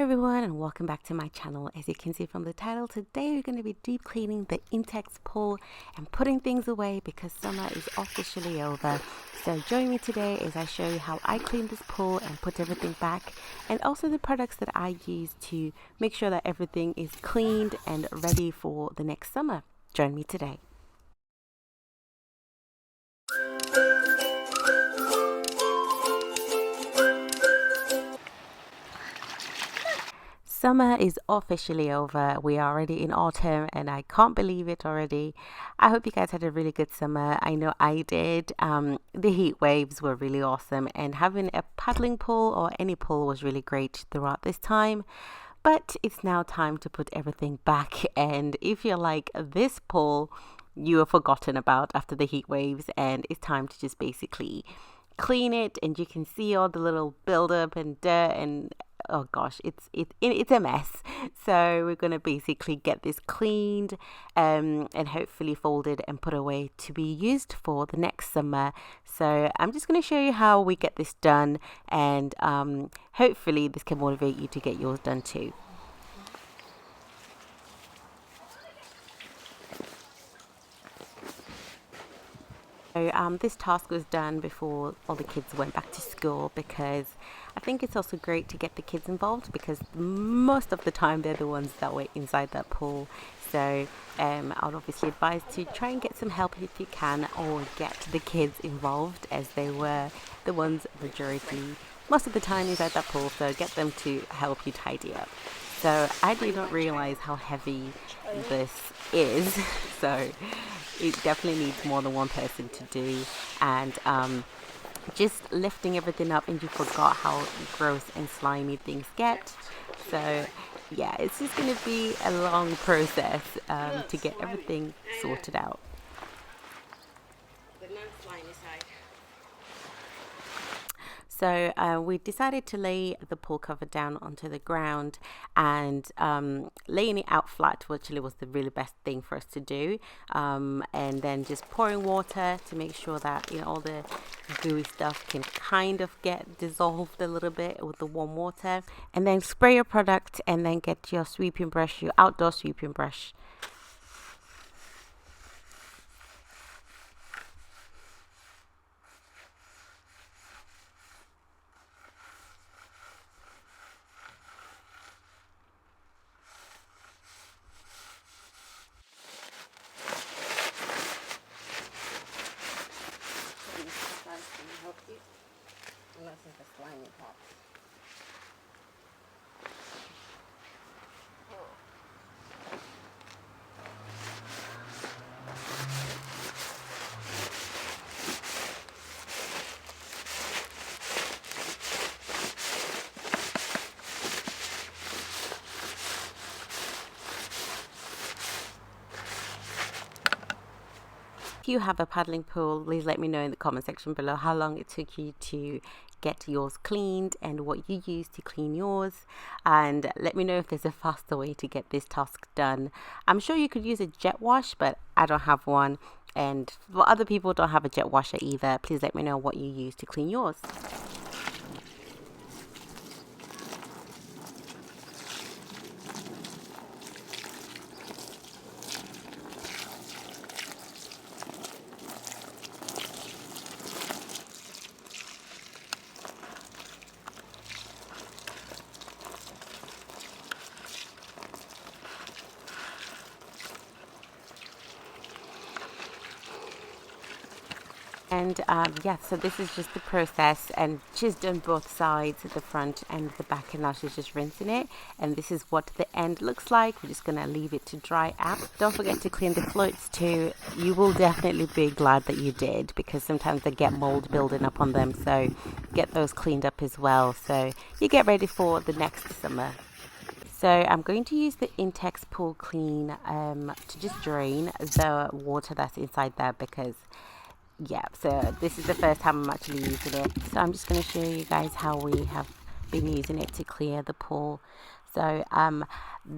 Everyone, and welcome back to my channel. As you can see from the title, today we're going to be deep cleaning the Intex pool and putting things away because summer is officially over. So join me today as I show you how I clean this pool and put everything back, and also the products that I use to make sure that everything is cleaned and ready for the next summer. Join me today. Summer is officially over. We are already in autumn and I can't believe it already. I hope you guys had a really good summer. I know I did. The heat waves were really awesome, and having a paddling pool or any pool was really great throughout this time. But it's now time to put everything back, and if you're like this pool, you are forgotten about after the heat waves, and it's time to just basically clean it. And you can see all the little buildup and dirt, and oh gosh, it's a mess. So we're gonna basically get this cleaned and hopefully folded and put away to be used for the next summer. So I'm just gonna show you how we get this done, and hopefully this can motivate you to get yours done too. So this task was done before all the kids went back to school, because I think it's also great to get the kids involved, because most of the time they're the ones that were inside that pool. So I'd obviously advise to try and get some help if you can, or get the kids involved, as they were the ones most of the time inside that pool. So get them to help you tidy up. So I did not realize how heavy this is. So it definitely needs more than one person to do, and just lifting everything up, and you forgot how gross and slimy things get. So yeah, it's just going to be a long process to get everything sorted out. So we decided to lay the pool cover down onto the ground, and laying it out flat actually was the really best thing for us to do. And then just pouring water to make sure that all the gooey stuff can kind of get dissolved a little bit with the warm water. And then spray your product, and then get your sweeping brush, your outdoor sweeping brush. Unless it's a slimy pot. If you have a paddling pool, please let me know in the comment section below how long it took you to get yours cleaned and what you use to clean yours, and let me know if there's a faster way to get this task done. I'm sure you could use a jet wash, but I don't have one, and for other people don't have a jet washer either, please let me know what you use to clean yours. And yeah, so this is just the process, and she's done both sides, the front and the back, and now she's just rinsing it, and this is what the end looks like. We're just gonna leave it to dry out. Don't forget to clean the floats too. You will definitely be glad that you did, because sometimes they get mold building up on them, so get those cleaned up as well, so you get ready for the next summer. So I'm going to use the Intex pool clean to just drain the water that's inside there, because yeah, so this is the first time I'm actually using it. So I'm just going to show you guys how we have been using it to clear the pool. So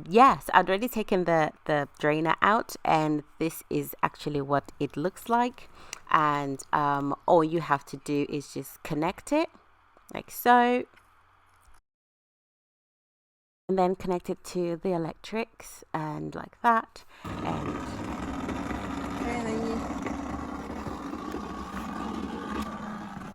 yes, I'd already taken the drainer out, and this is actually what it looks like. And all you have to do is just connect it like so. and then connect it to the electrics and like that, and then you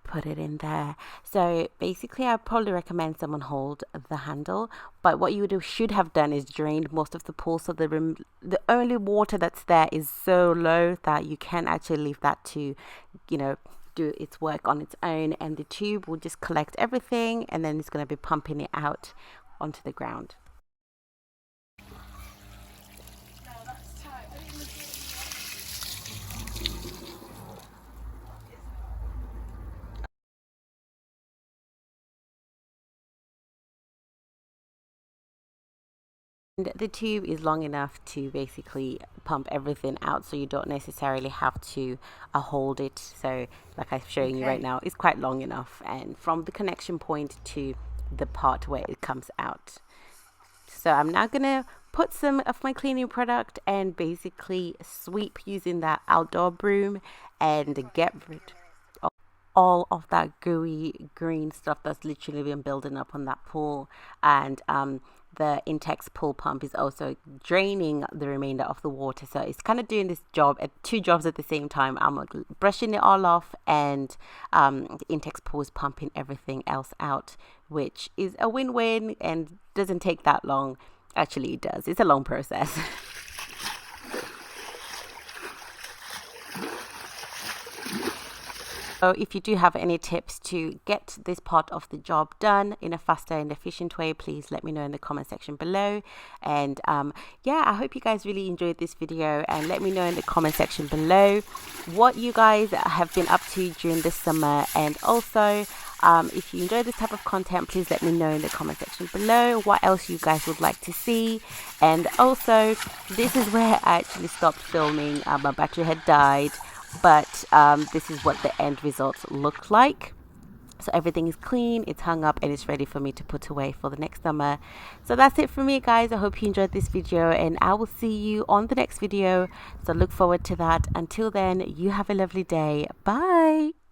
put it in there. So basically I probably recommend someone hold the handle, but what you should have done is drained most of the pool, so the only water that's there is so low that you can actually leave that to, you know, do its work on its own, and the tube will just collect everything, and then it's going to be pumping it out onto the ground. And the tube is long enough to basically pump everything out, so you don't necessarily have to hold it. So like I'm showing you right now, it's quite long enough, and from the connection point to the part where it comes out. So I'm now gonna put some of my cleaning product and basically sweep using that outdoor broom and get rid of all of that gooey green stuff that's literally been building up on that pool. And the Intex pool pump is also draining the remainder of the water, so it's kind of doing this job at two jobs at the same time. I'm brushing it all off, and the Intex pool is pumping everything else out, which is a win-win and doesn't take that long. Actually it does, it's a long process. So if you do have any tips to get this part of the job done in a faster and efficient way, please let me know in the comment section below. And yeah, I hope you guys really enjoyed this video, and let me know in the comment section below what you guys have been up to during this summer. And also if you enjoy this type of content, please let me know in the comment section below what else you guys would like to see. And also, this is where I actually stopped filming. My battery had died, but this is what the end results look like. So everything is clean, it's hung up, and it's ready for me to put away for the next summer. So that's it for me, guys. I hope you enjoyed this video, and I will see you on the next video. So look forward to that. Until then, you have a lovely day. Bye.